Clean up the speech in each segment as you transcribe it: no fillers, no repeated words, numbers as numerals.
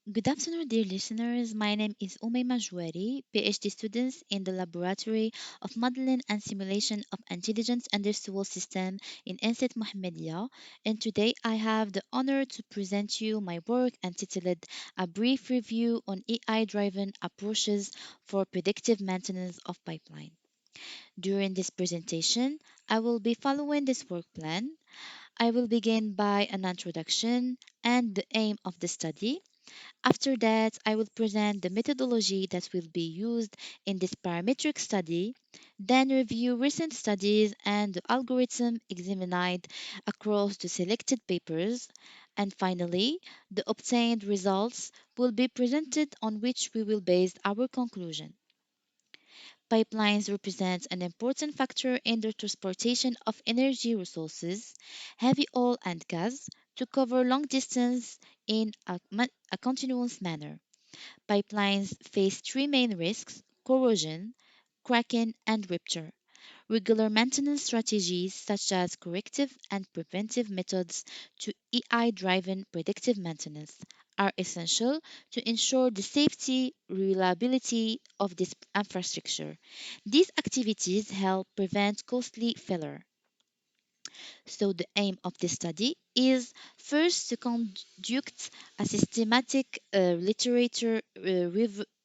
Good afternoon, dear listeners. My name is Umayma Jouari, PhD student in the Laboratory of Modeling and Simulation of Intelligent Industrial System in INSET Mohammedia. And today I have the honor to present you my work entitled A Brief Review on AI-Driven Approaches for Predictive Maintenance of Pipeline. During this presentation, I will be following this work plan. I will begin by an introduction and the aim of the study. After that, I will present the methodology that will be used in this parametric study, then review recent studies and the algorithm examined across the selected papers, and finally, the obtained results will be presented on which we will base our conclusion. Pipelines represent an important factor in the transportation of energy resources, heavy oil and gas, to cover long distance in a continuous manner. Pipelines face three main risks: corrosion, cracking, and rupture. Regular maintenance strategies such as corrective and preventive methods to AI driven predictive maintenance are essential to ensure the safety reliability of this infrastructure. These activities help prevent costly failure. So, the aim of this study is first to conduct a systematic literature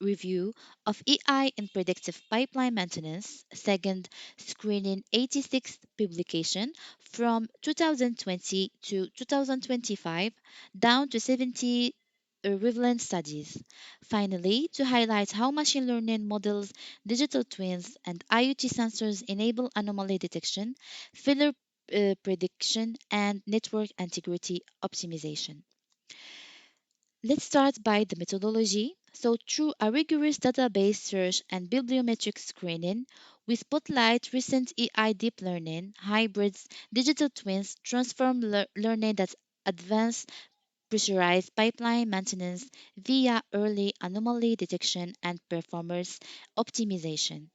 review of AI in predictive pipeline maintenance. Second, screening 86 publications from 2020 to 2025 down to 70 relevant studies. Finally, to highlight how machine learning models, digital twins, and IoT sensors enable anomaly detection, failure prediction, and network integrity optimization. Let's start by the methodology. So, through a rigorous database search and bibliometric screening, we spotlight recent AI deep learning, hybrids, digital twins, transform learning that advance pressurized pipeline maintenance via early anomaly detection and performance optimization.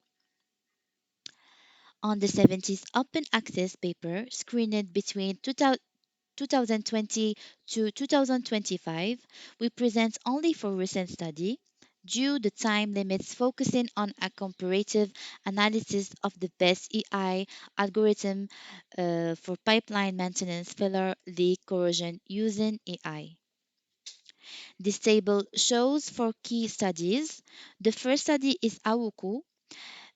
On the 70th open access paper screened between 2020 to 2025, we present only for recent study due the time limits focusing on a comparative analysis of the best EI algorithm for pipeline maintenance, failure, leak, corrosion using AI. This table shows four key studies. The first study is AWUKU,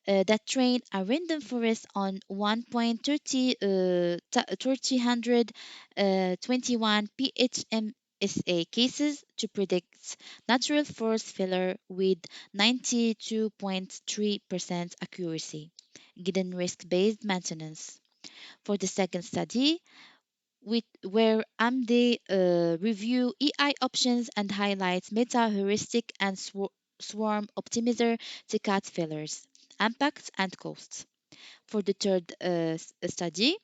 that trained a random forest on 1.321 PHMSA cases to predict natural forest failure with 92.3% accuracy, given risk-based maintenance. For the second study, where AMD review EI options and highlights meta heuristic and swarm optimizer to cut failures, impacts, and costs. For the third study,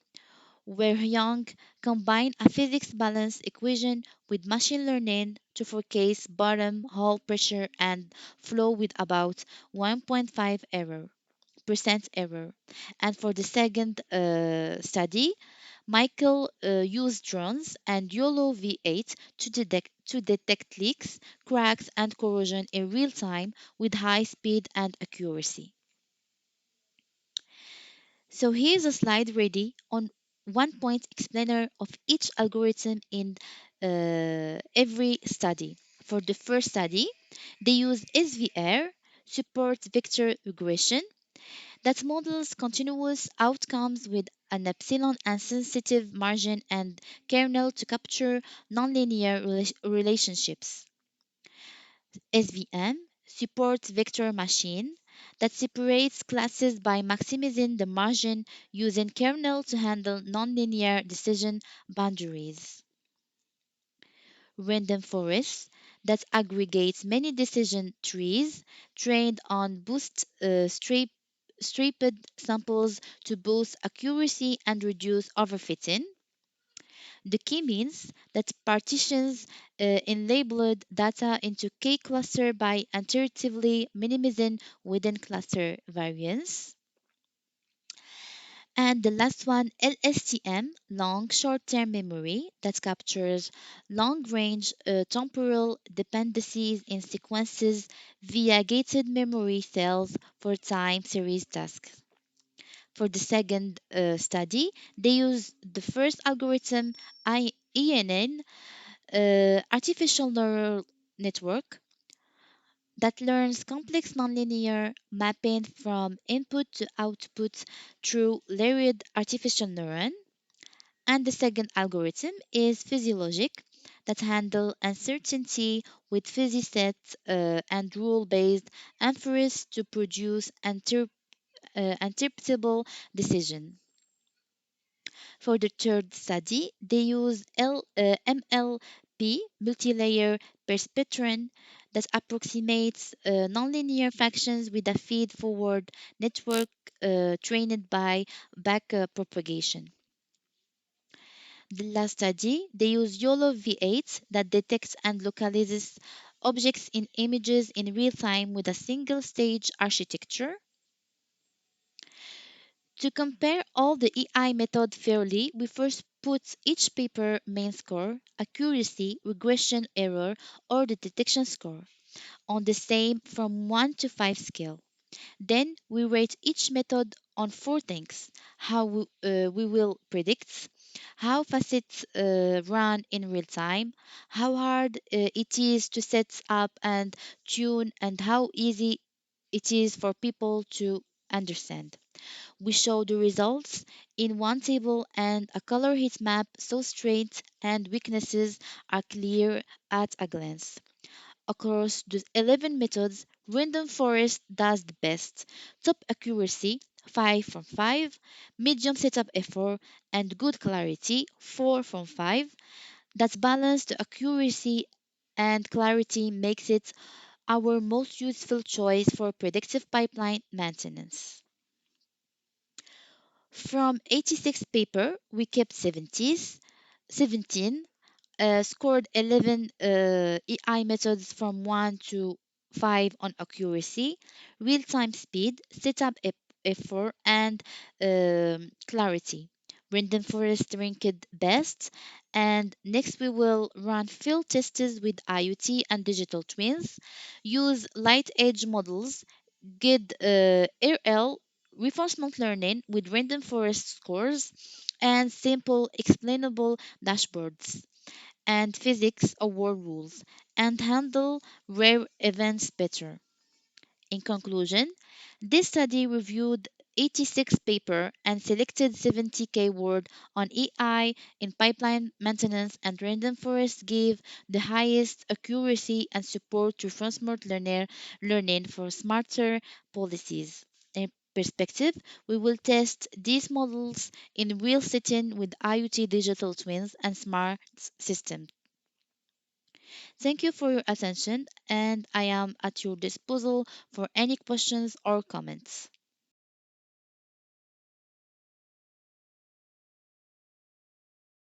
where Young combined a physics balance equation with machine learning to forecast bottom hole pressure and flow with about 1.5 percent error. And for the second study, Michael used drones and YOLO V8 to detect leaks, cracks, and corrosion in real time with high speed and accuracy. So here's a slide ready on one point explainer of each algorithm in every study. For the first study, they use SVR, support vector regression, that models continuous outcomes with an epsilon and sensitive margin and kernel to capture nonlinear relationships. SVM supports vector machine that separates classes by maximizing the margin using kernel to handle nonlinear decision boundaries. Random forests that aggregates many decision trees trained on stripped samples to boost accuracy and reduce overfitting. The key means that partitions in labeled data into K cluster by iteratively minimizing within cluster variance. And the last one, LSTM, long short term memory, that captures long range temporal dependencies in sequences via gated memory cells for time series tasks. For the second study, they use the first algorithm, ENN, artificial neural network, that learns complex nonlinear mapping from input to output through layered artificial neuron. And the second algorithm is physiologic, that handle uncertainty with fuzzy sets and rule-based inference to produce interpretable decision. For the third study, they use MLP, multi-layer perceptron, that approximates nonlinear functions with a feed-forward network trained by back propagation. The last study, they use YOLO V8 that detects and localizes objects in images in real time with a single stage architecture. To compare all the EI method fairly, we first put each paper main score, accuracy, regression error, or the detection score on the same from 1 to 5 scale. Then we rate each method on four things: how we will predict, how fast it run in real time, how hard it is to set up and tune, and how easy it is for people to understand. We show the results in one table and a color heat map so strengths and weaknesses are clear at a glance. Across the 11 methods, random forest does the best. Top accuracy 5 from 5, medium setup effort, and good clarity 4 from 5. That balanced accuracy and clarity makes it our most useful choice for predictive pipeline maintenance. From 86 paper, we kept 17, scored 11 EI methods from 1 to 5 on accuracy, real time speed, setup effort, and clarity. Random Forest ranked best. And next, we will run field tests with IoT and digital twins, use light edge models, get RL reinforcement learning with random forest scores, and simple explainable dashboards and physics award rules, and handle rare events better. In conclusion, this study reviewed 86 papers and selected 70 keywords on AI in pipeline maintenance, and random forest gave the highest accuracy and support to smart learning for smarter policies. In perspective, we will test these models in real setting with IoT digital twins and smart systems. Thank you for your attention, and I am at your disposal for any questions or comments.